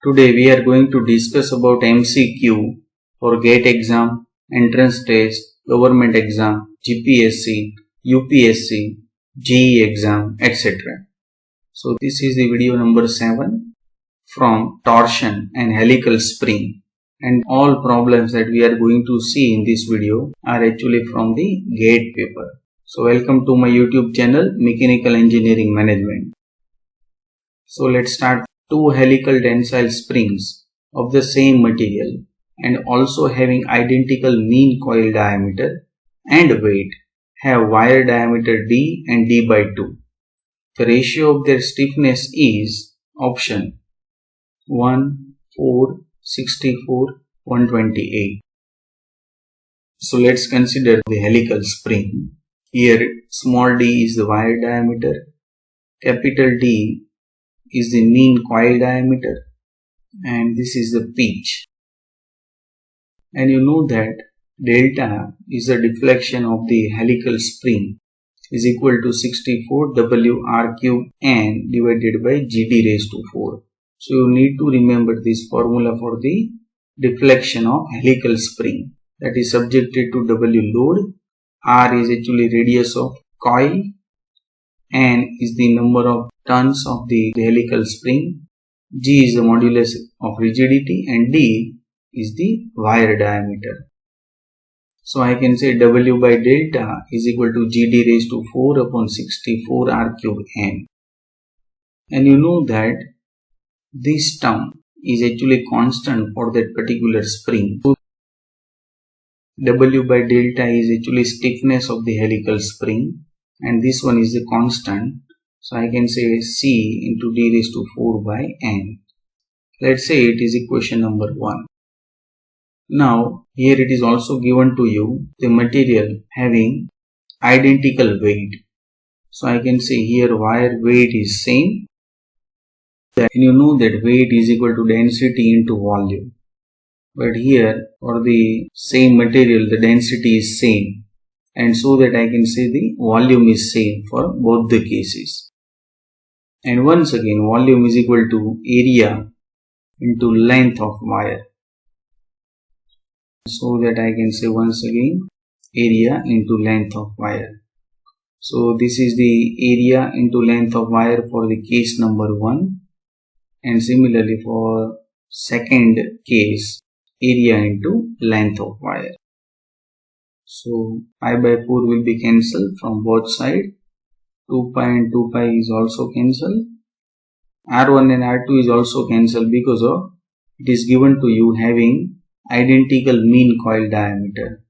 Today we are going to discuss about MCQ for GATE exam, entrance test, government exam, GPSC, UPSC, GE exam, etc. So this is the video number 7 from torsion and helical spring, and all problems that we are going to see in this video are actually from the GATE paper. So welcome to my YouTube channel Mechanical Engineering Management. So let's start. Two helical tensile springs of the same material and also having identical mean coil diameter and weight have wire diameter D and D by 2. The ratio of their stiffness is option 1, 4, 64, 128. So let's consider the helical spring. Here small d is the wire diameter, capital D is the mean coil diameter, and this is the pitch. And you know that delta is the deflection of the helical spring is equal to 64 WR cube N divided by GD raised to 4. So you need to remember this formula for the deflection of helical spring, that is subjected to W load. R is actually radius of coil, N is the number of turns of the helical spring, G is the modulus of rigidity, and D is the wire diameter. So I can say W by delta is equal to GD raised to 4 upon 64 R cube N. And you know that this term is actually constant for that particular spring. W by delta is actually stiffness of the helical spring, and this one is the constant. So I can say C into D raised to 4 by N. Let's say it is equation number 1. Now here it is also given to you the material having identical weight. So I can say here wire weight is same. And you know that weight is equal to density into volume. But here for the same material the density is same. And so that I can say the volume is same for both the cases. And once again volume is equal to area into length of wire. So that I can say once again area into length of wire. So this is the area into length of wire for the case number 1. And similarly for second case, area into length of wire. So pi by 4 will be cancelled from both sides. 2 pi and 2 pi is also cancelled. R1 and R2 is also cancelled because of it is given to you having identical mean coil diameter.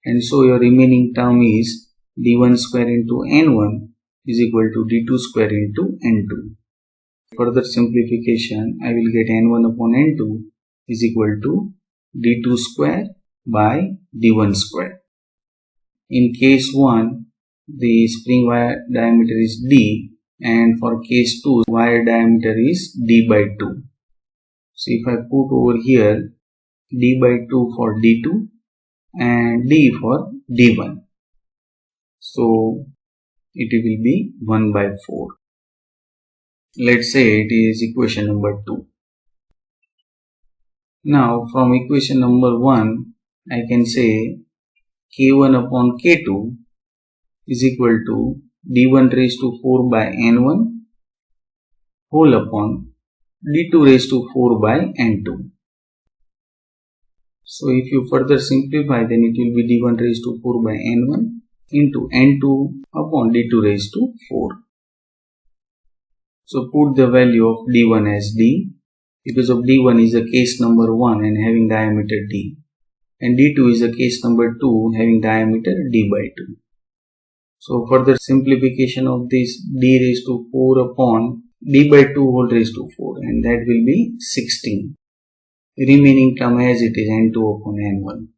And so your remaining term is D1 square into N1 is equal to D2 square into N2. Further simplification, I will get N1 upon N2 is equal to D2 square by D1 square. In case 1, the spring wire diameter is D, and for case 2, wire diameter is D by 2. So if I put over here D by 2 for D2 and D for D1, so it will be 1 by 4. Let's say it is equation number 2. Now from equation number 1, I can say K1 upon K2 is equal to D1 raised to 4 by N1 whole upon D2 raised to 4 by N2. So if you further simplify, then it will be D1 raised to 4 by N1 into N2 upon D2 raised to 4. So put the value of D1 as D, because of D1 is the case number 1 and having diameter D, and D2 is the case number 2 having diameter D by 2. So further simplification of this D raised to 4 upon D by 2 whole raised to 4, and that will be 16. Remaining term as it is N2 upon N1.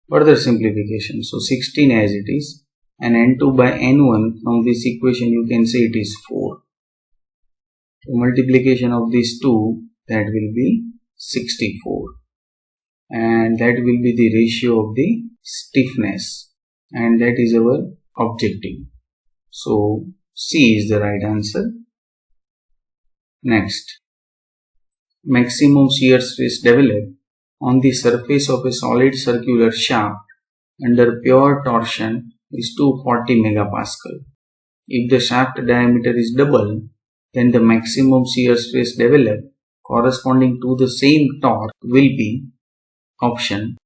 Further simplification, so 16 as it is, and N2 by N1 from this equation you can say it is 4. So multiplication of these two, that will be 64, and that will be the ratio of the stiffness, and that is our objective. So C is the right answer. Next, maximum shear stress developed on the surface of a solid circular shaft under pure torsion is 240 megapascal. If the shaft diameter is double, then the maximum shear stress developed corresponding to the same torque will be option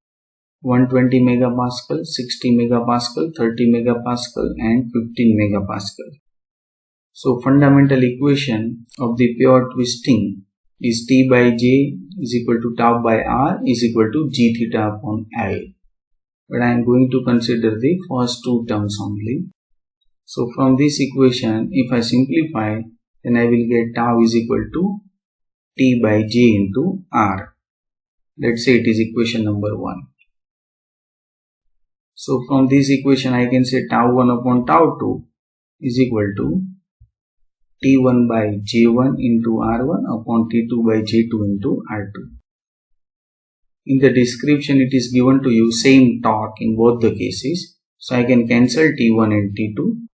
120 megapascal, 60 megapascal, 30 megapascal and 15 megapascal. So fundamental equation of the pure twisting is T by J is equal to tau by R is equal to G theta upon L. But I am going to consider the first two terms only. So from this equation, if I simplify, then I will get tau is equal to T by J into R. Let's say it is equation number 1. So from this equation I can say tau 1 upon tau 2 is equal to T1 by J1 into R1 upon T2 by J2 into R2. In the description it is given to you same torque in both the cases. So I can cancel T1 and T2.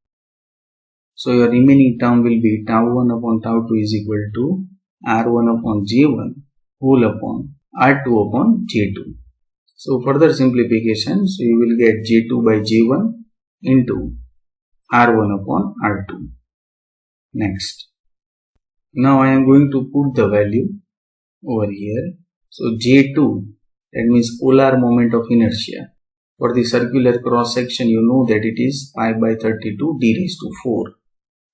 So your remaining term will be tau 1 upon tau 2 is equal to R1 upon J1 whole upon R2 upon J2. So further simplification, so you will get J2 by J1 into R1 upon R2. Next. Now I am going to put the value over here. So J2, that means polar moment of inertia. For the circular cross section, you know that it is pi by 32 d raised to 4.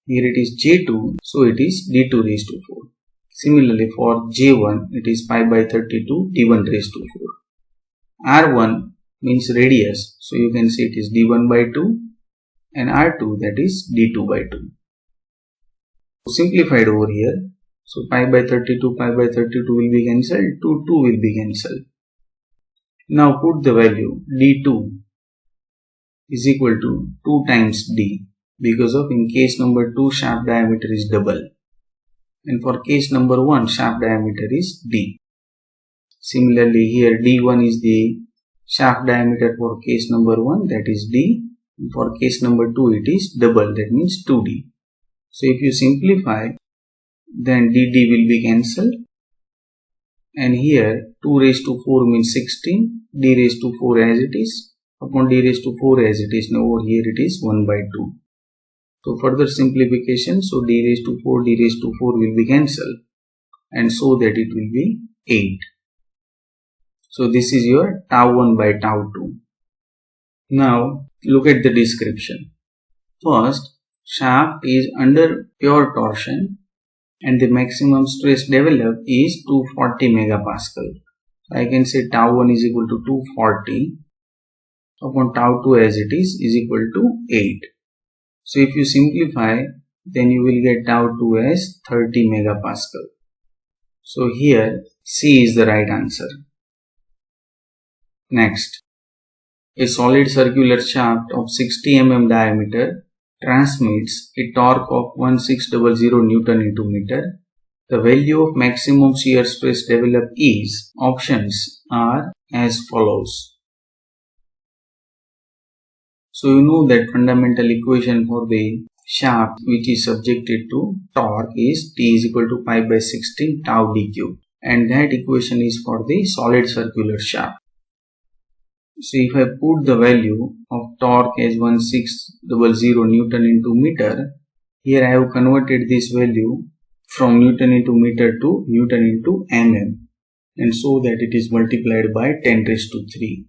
Here it is J2, so it is d2 raised to 4. Similarly for J1, it is pi by 32 d1 raised to 4. R1 means radius, so you can say it is d1 by 2 and R2 that is d2 by 2. Simplified over here, so pi by 32 will be cancelled, 2 will be cancelled. Now put the value d2 is equal to 2 times d because of in case number 2 shaft diameter is double and for case number 1 shaft diameter is d. Similarly here d1 is the shaft diameter for case number 1 that is d and for case number 2 it is double that means 2d. So if you simplify then dd will be cancelled and here 2 raised to 4 means 16, d raised to 4 as it is upon d raised to 4 as it is. Now over here it is 1 by 2. So further simplification, so d raised to 4 will be cancelled and so that it will be 8. So this is your tau 1 by tau 2. Now look at the description. First, shaft is under pure torsion and the maximum stress developed is 240 megapascal. I can say tau 1 is equal to 240 upon tau 2 as it is equal to 8. So if you simplify then you will get tau 2 as 30 megapascal. So here C is the right answer. Next, a solid circular shaft of 60 mm diameter transmits a torque of 1600 Newton into meter. The value of maximum shear stress developed is, options are as follows. So you know that fundamental equation for the shaft which is subjected to torque is T is equal to pi by 16 tau d cube and that equation is for the solid circular shaft. So if I put the value of torque as 1600 Newton into meter, here I have converted this value from Newton into meter to Newton into mm and so that it is multiplied by 10 raised to 3.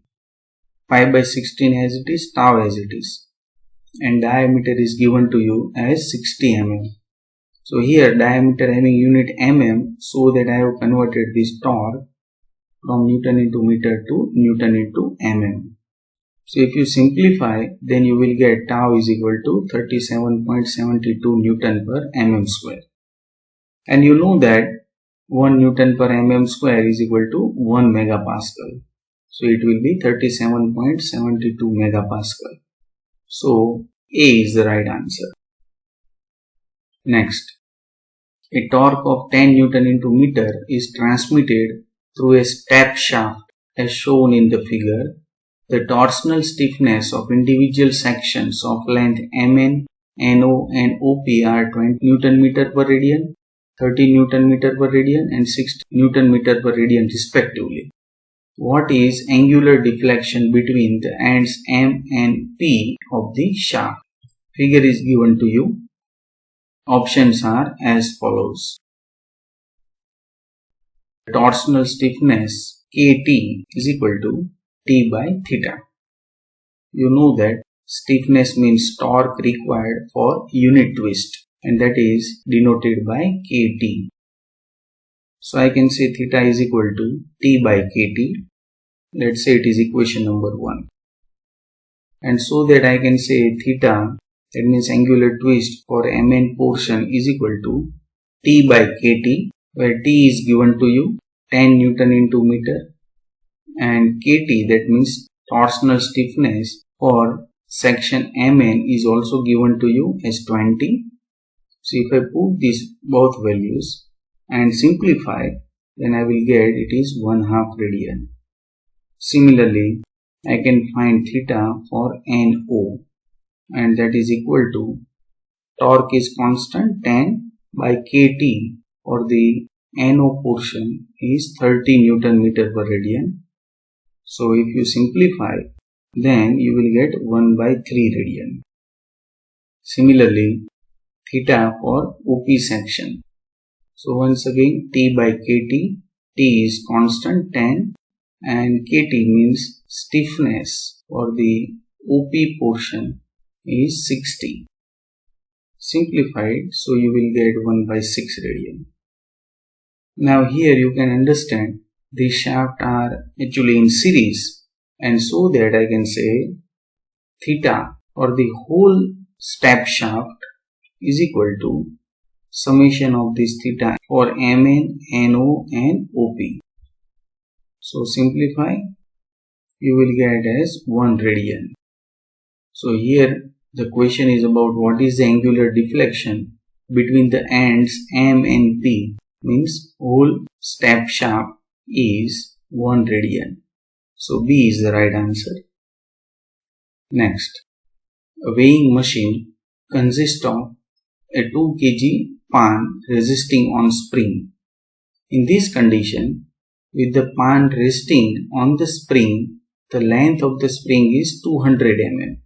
Pi by 16 as it is, tau as it is and diameter is given to you as 60 mm. So here diameter having unit mm so that I have converted this torque from Newton into meter to Newton into mm. So if you simplify then you will get tau is equal to 37.72 Newton per mm square. And you know that 1 Newton per mm square is equal to 1 megapascal. So it will be 37.72 megapascal. So A is the right answer. Next, a torque of 10 Newton into meter is transmitted through a step shaft as shown in the figure. The torsional stiffness of individual sections of length Mn, No and Op are 20 Newton meter per radian 30 Newton meter per radian and 60 Newton meter per radian respectively. What is angular deflection between the ends M and P of the shaft? Figure is given to you. Options are as follows. Torsional stiffness KT is equal to T by theta. You know that stiffness means torque required for unit twist, and that is denoted by KT. So I can say theta is equal to T by KT. Let's say it is equation number 1. And so that I can say theta, that means angular twist for Mn portion, is equal to T by KT, where T is given to you 10 Newton into meter, and KT, that means torsional stiffness for section Mn, is also given to you as 20. So if I put these both values and simplify, then I will get it is 1/2 radian. Similarly, I can find theta for NO, and that is equal to torque is constant 10 by KT for the NO portion is 30 Newton meter per radian. So if you simplify, then you will get 1/3 radian. Similarly, theta for OP section. So once again, T by KT, T is constant 10 and KT means stiffness for the OP portion is 60. Simplified, so you will get 1/6 radian. Now here you can understand these shafts are actually in series, and so that I can say theta for the whole step shaft is equal to summation of this theta for Mn, NO and OP. So simplify, you will get as 1 radian. So here the question is about what is the angular deflection between the ends M and P, means whole step shaft is 1 radian. So B is the right answer. Next, a weighing machine consists of a 2 kg pan resting on spring. In this condition, with the pan resting on the spring, the length of the spring is 200 mm.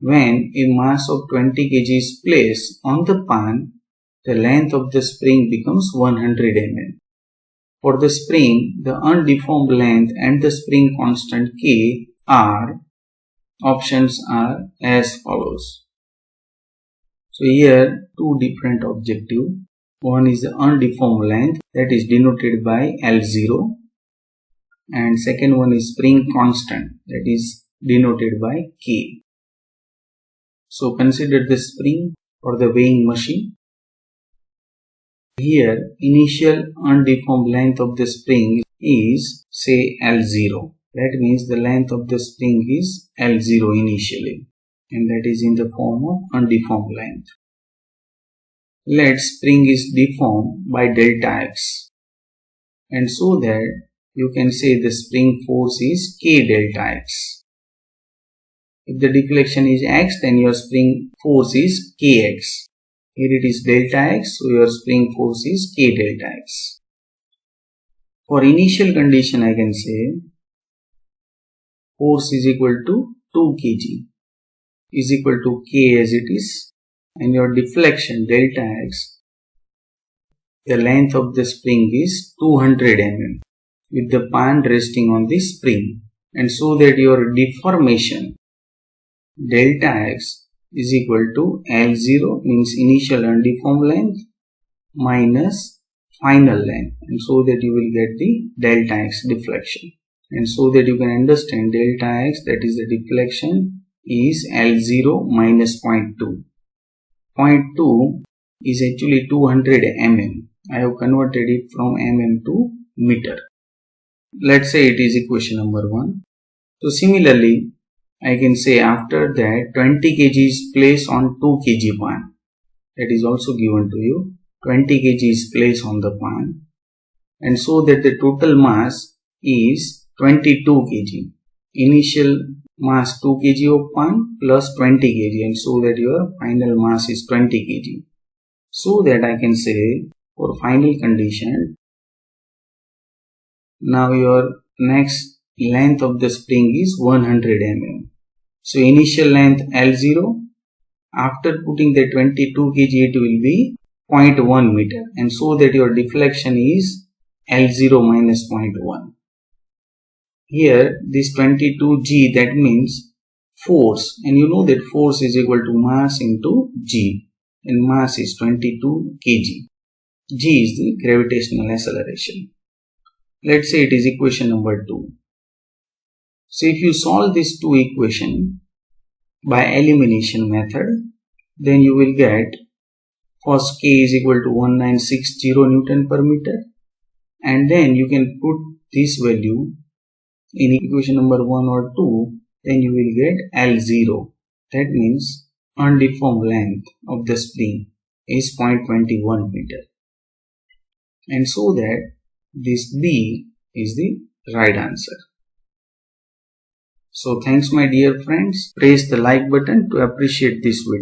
When a mass of 20 kg is placed on the pan, the length of the spring becomes 100 mm. For the spring, the undeformed length and the spring constant K are, options are as follows. So here two different objectives. One is the undeformed length, that is denoted by L0, and second one is spring constant, that is denoted by K. So consider the spring for the weighing machine. Here initial undeformed length of the spring is say L0. That means the length of the spring is L0 initially, and that is in the form of undeformed length. Let spring is deformed by delta x, and so that you can say the spring force is K delta x. If the deflection is x, then your spring force is Kx. Here it is delta x, so your spring force is K delta x. For initial condition, I can say force is equal to 2 kg is equal to K as it is, and your deflection delta x, the length of the spring is 200 mm with the pan resting on the spring, and so that your deformation delta x is equal to L0, means initial undeformed length, minus final length, and so that you will get the delta x deflection, and so that you can understand delta x, that is the deflection, is L0 minus 0.2. 0.2 is actually 200 mm. I have converted it from mm to meter. Let's say it is equation number 1. So similarly, I can say after that 20 kg is placed on 2 kg pan. That is also given to you. 20 kg is placed on the pan, and so that the total mass is 22 kg. Initial mass 2 kg of pan plus 20 kg, and so that your final mass is 20 kg. So that I can say for final condition. Now your next length of the spring is 100 mm. So initial length L0. After putting the 22 kg it will be 0.1 meter, and so that your deflection is L0 minus 0.1. Here this 22g, that means force, and you know that force is equal to mass into g, and mass is 22 kg. G is the gravitational acceleration. Let's say it is equation number 2. So if you solve these two equations by elimination method, then you will get first k is equal to 1960 Newton per meter, and then you can put this value in equation number 1 or 2, then you will get L0. That means undeformed length of the spring is 0.21 meter, and so that this B is the right answer. So thanks my dear friends. Press the like button to appreciate this video.